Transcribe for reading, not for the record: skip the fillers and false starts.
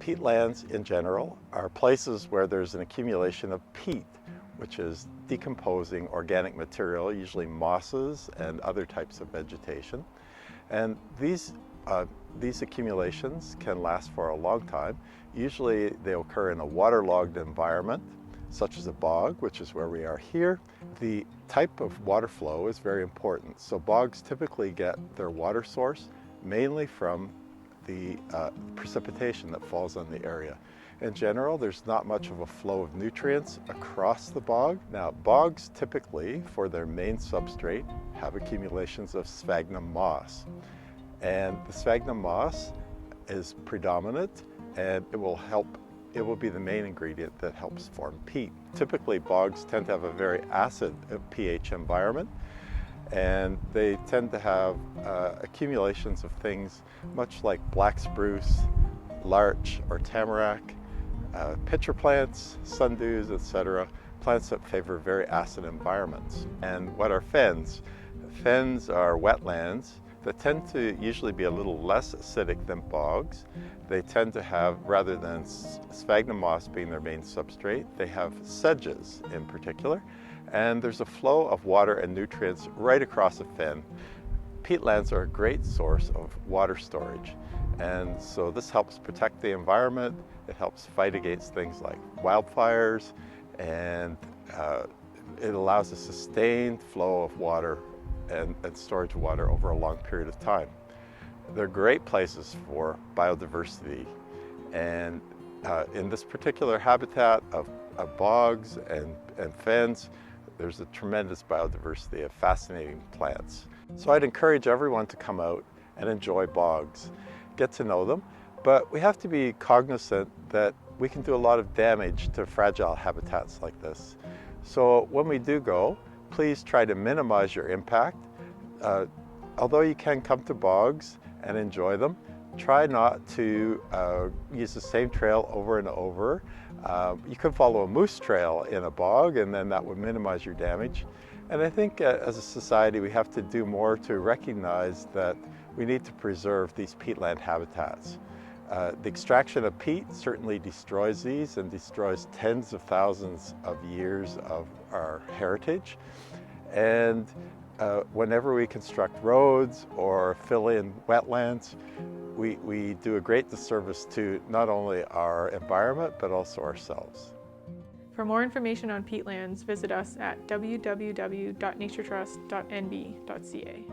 Peatlands in general are places where there's an accumulation of peat, which is decomposing organic material, usually mosses and other types of vegetation. And these accumulations can last for a long time. Usually they occur in a waterlogged environment, such as a bog, which is where we are here. The type of water flow is very important. So bogs typically get their water source mainly from the precipitation that falls on the area. In general, there's not much of a flow of nutrients across the bog. Now, bogs typically, for their main substrate, have accumulations of sphagnum moss. And the sphagnum moss is predominant, and it will be the main ingredient that helps form peat. Typically, bogs tend to have a very acid pH environment, and they tend to have accumulations of things much like black spruce, larch or tamarack, pitcher plants, sundews, etc. Plants that favor very acid environments. And what are fens? Fens are wetlands that tend to usually be a little less acidic than bogs. They tend to have, rather than sphagnum moss being their main substrate, they have sedges in particular. And there's a flow of water and nutrients right across a fen. Peatlands are a great source of water storage. And so this helps protect the environment. It helps fight against things like wildfires, and it allows a sustained flow of water and storage of water over a long period of time. They're great places for biodiversity. And in this particular habitat of bogs and fens, there's a tremendous biodiversity of fascinating plants. So I'd encourage everyone to come out and enjoy bogs, get to know them, but we have to be cognizant that we can do a lot of damage to fragile habitats like this. So when we do go, please try to minimize your impact. Although you can come to bogs and enjoy them, try not to use the same trail over and over. You can follow a moose trail in a bog, and then that would minimize your damage. And I think as a society we have to do more to recognize that we need to preserve these peatland habitats. The extraction of peat certainly destroys these and destroys tens of thousands of years of our heritage. And whenever we construct roads or fill in wetlands, we do a great disservice to not only our environment, but also ourselves. For more information on peatlands, visit us at www.naturetrust.nb.ca.